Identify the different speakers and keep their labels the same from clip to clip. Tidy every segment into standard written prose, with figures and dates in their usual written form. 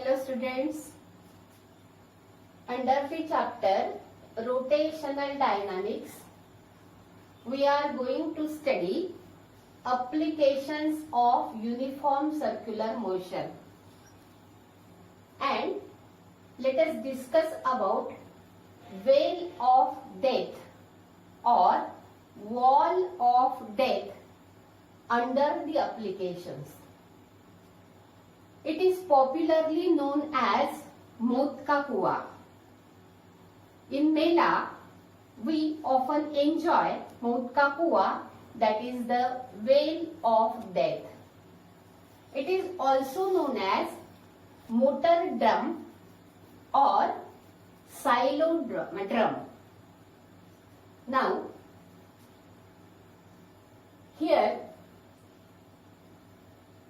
Speaker 1: Hello students, under the chapter Rotational Dynamics, we are going to study applications of uniform circular motion, and let us discuss about veil of death or wall of death under the applications. It is popularly known as मौत का कुआं. In Mela, we often enjoy मौत का कुआं, that is the veil of death. It is also known as motor drum or silo drum. Now, here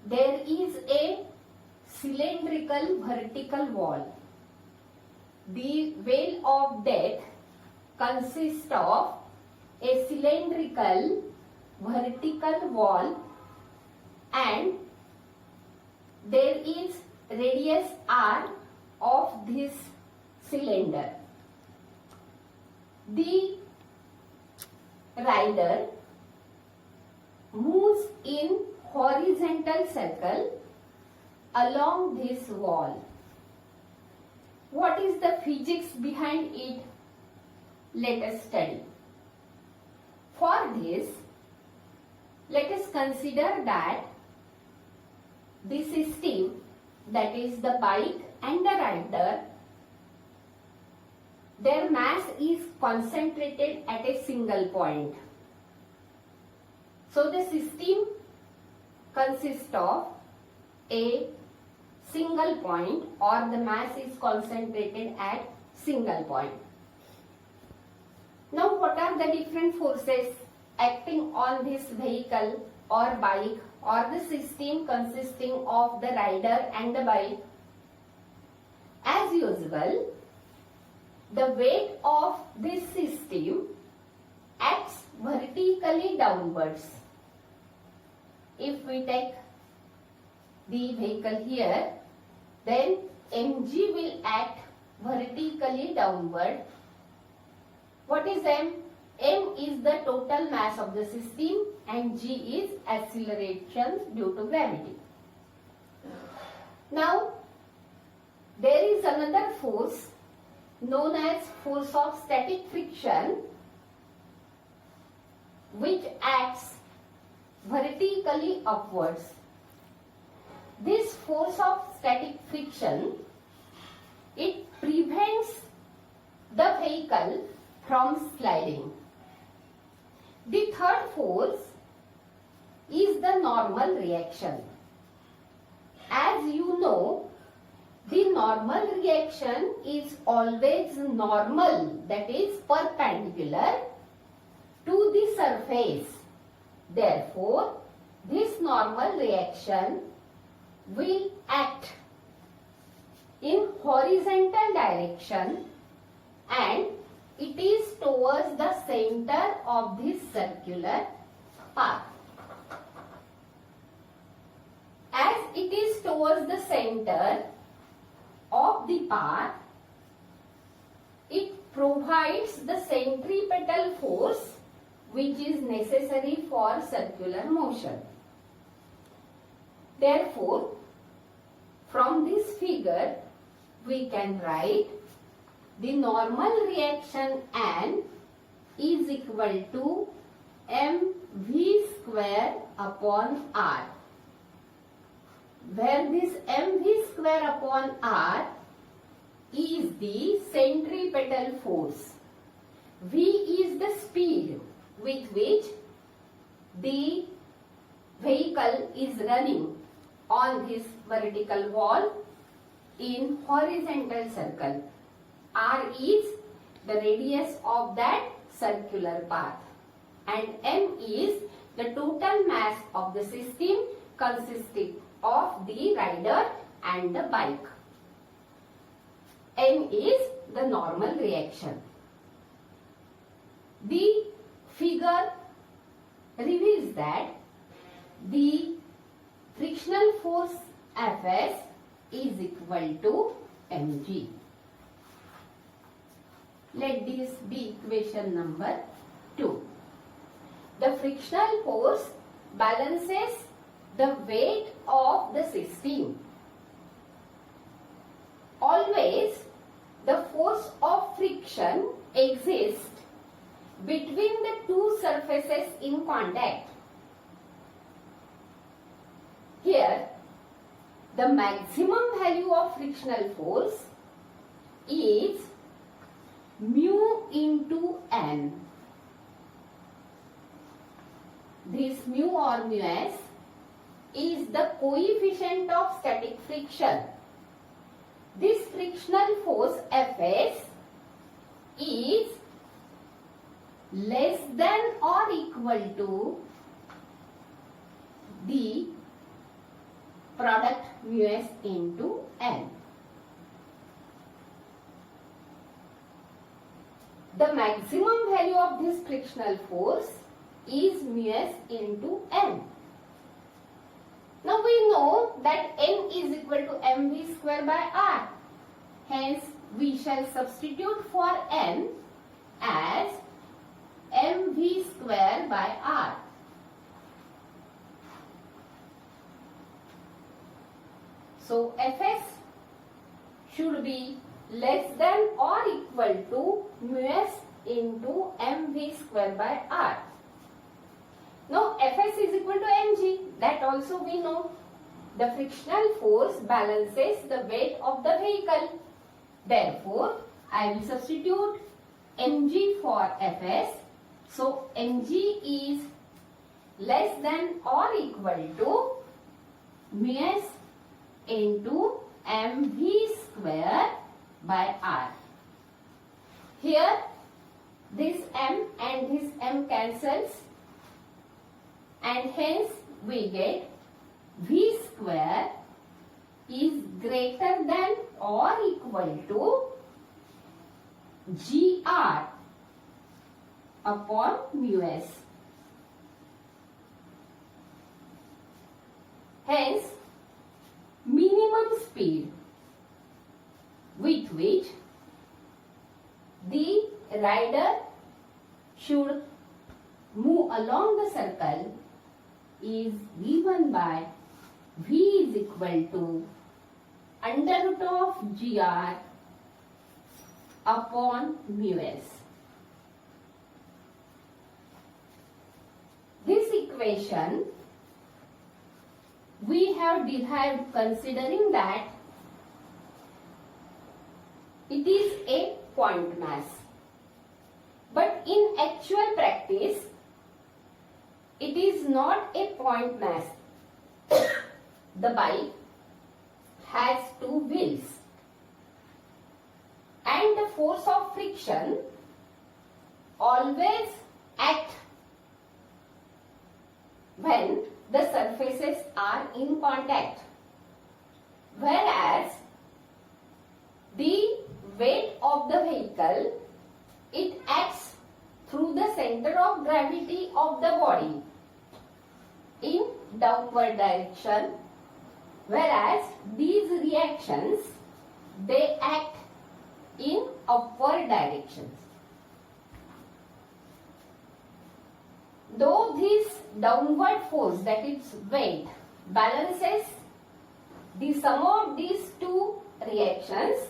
Speaker 1: there is a cylindrical vertical wall. The veil of death consists of a cylindrical vertical wall, and there is radius r of this cylinder. The rider moves in horizontal circle along this wall. What is the physics behind it? Let us study. For this, let us consider that the system, that is the bike and the rider, their mass is concentrated at a single point. So the system consists of a single point, or the mass is concentrated at single point. Now, what are the different forces acting on this vehicle or bike or the system consisting of the rider and the bike? As usual, the weight of this system acts vertically downwards. If we take the vehicle here, then mg will act vertically downward. What is m? M is the total mass of the system and g is acceleration due to gravity. Now, there is another force known as force of static friction, which acts vertically upwards. This force of static friction, it prevents the vehicle from sliding. The third force is the normal reaction. As you know, the normal reaction is always normal, that is perpendicular to the surface. Therefore, this normal reaction will act in horizontal direction, and it is towards the center of this circular path. As it is towards the center of the path, it provides the centripetal force which is necessary for circular motion. Therefore, from this figure, we can write the normal reaction N is equal to mv square upon r, where this mv square upon r is the centripetal force. V is the speed with which the vehicle is running on this vertical wall in horizontal circle. R is the radius of that circular path, and m is the total mass of the system consisting of the rider and the bike. N is the normal reaction. The figure reveals that the frictional force Fs is equal to mg. Let this be equation number 2. The frictional force balances the weight of the system. Always the force of friction exists between the two surfaces in contact. Here, the maximum value of frictional force is mu into n. This mu or mu(s) is the coefficient of static friction. This frictional force Fs is less than or equal to the product mu(s) into n. The maximum value of this frictional force is mu(s) into n. Now we know that n is equal to mv square by r. Hence we shall substitute for n as mv square by r. So Fs should be less than or equal to mu(s) into mv square by r. Now Fs is equal to mg, that also we know. The frictional force balances the weight of the vehicle. Therefore, I will substitute mg for Fs. So mg is less than or equal to mu(s) into mv square by r. Here this m and this m cancels, and hence we get v square is greater than or equal to gr upon mu(s). Hence minimum speed with which the rider should move along the circle is given by v is equal to under root of gr upon mu(s). This equation we have derived considering that it is a point mass. But in actual practice, it is not a point mass. The bike has two wheels, and the force of friction always acts when the surfaces are in contact, whereas the weight of the vehicle, it acts through the center of gravity of the body in downward direction, whereas these reactions, they act in upward directions. Though this downward force, that is weight, balances the sum of these two reactions,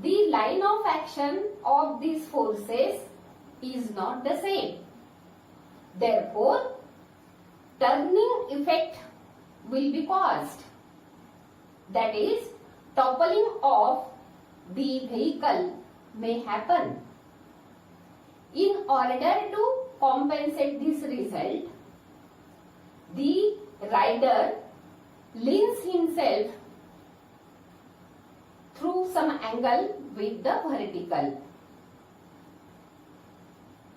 Speaker 1: the line of action of these forces is not the same. Therefore, turning effect will be caused. That is, toppling of the vehicle may happen. In order to compensate this result, the rider leans himself through some angle with the vertical.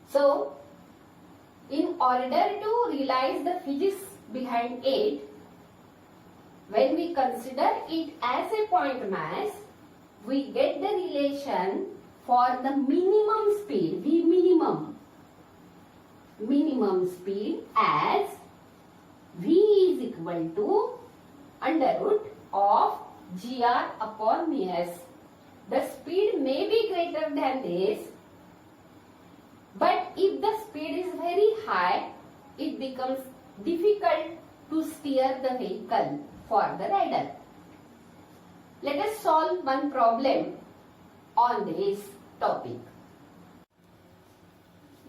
Speaker 1: So, in order to realize the physics behind it, when we consider it as a point mass, we get the relation for the minimum speed, V minimum speed as V is equal to under root of gr upon mu s. The speed may be greater than this, but if the speed is very high, it becomes difficult to steer the vehicle for the rider. Let us solve one problem on this topic.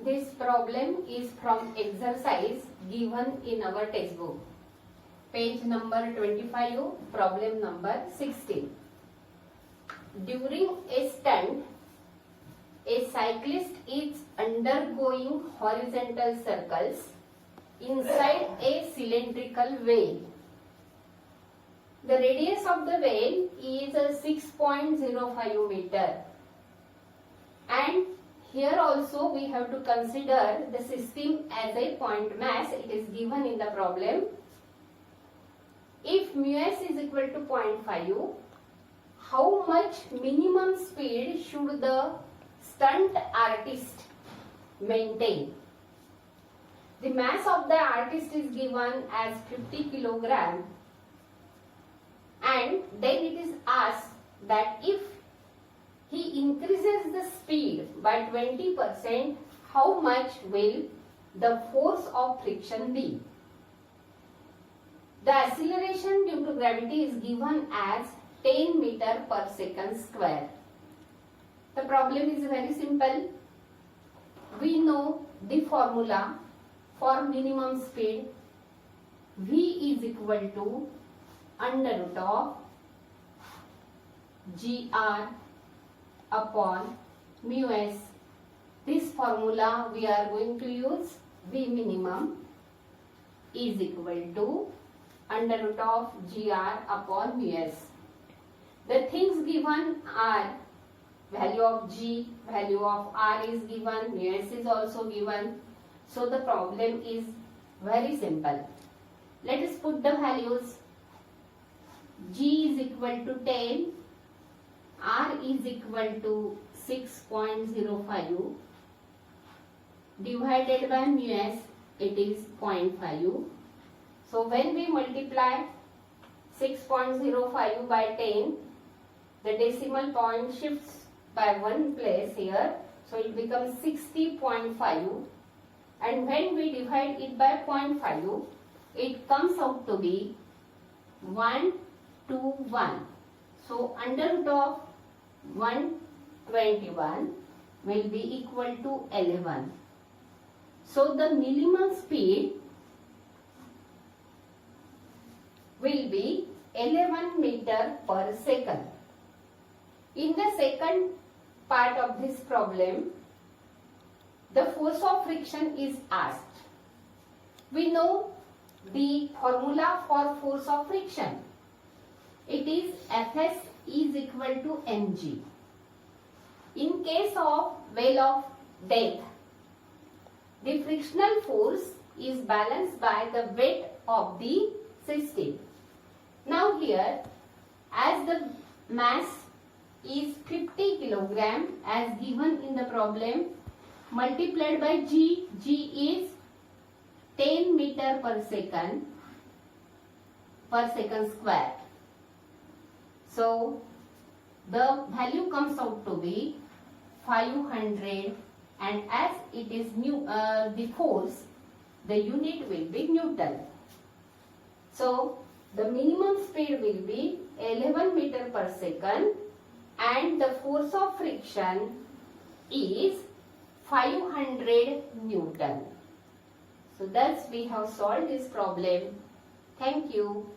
Speaker 1: This problem is from exercise given in our textbook. Page number 25, problem number 16. During a stunt, a cyclist is undergoing horizontal circles inside a cylindrical wheel. The radius of the wheel is 6.05 meter. And here also we have to consider the system as a point mass. It is given in the problem. If mu s is equal to 0.5, how much minimum speed should the stunt artist maintain? The mass of the artist is given as 50 kilogram, and then it is asked that if he increases the speed by 20%, how much will the force of friction be? The acceleration due to gravity is given as 10 meter per second square. The problem is very simple. We know the formula for minimum speed. V is equal to under root of gr upon mu s. This formula we are going to use. V minimum is equal to under root of gr upon mu s. The things given are value of g, value of r is given, mu s is also given. So the problem is very simple. Let us put the values. G is equal to 10, r is equal to 6.05, divided by mu s, it is 0.5. So when we multiply 6.05 by 10, the decimal point shifts by one place here, so it becomes 60.5, and when we divide it by 0.5, it comes out to be 121. So under root of 121 will be equal to 11. So the minimum speed will be 11 meter per second. In the second part of this problem, the force of friction is asked. We know the formula for force of friction. It is Fs is equal to mg. In case of wheel of death, the frictional force is balanced by the weight of the system. Now here, as the mass is 50 kilogram as given in the problem, multiplied by g, g is 10 meter per second square. So the value comes out to be 500, and as it is the force, the unit will be Newton. So the minimum speed will be 11 meter per second and the force of friction is 500 Newton. So thus we have solved this problem. Thank you.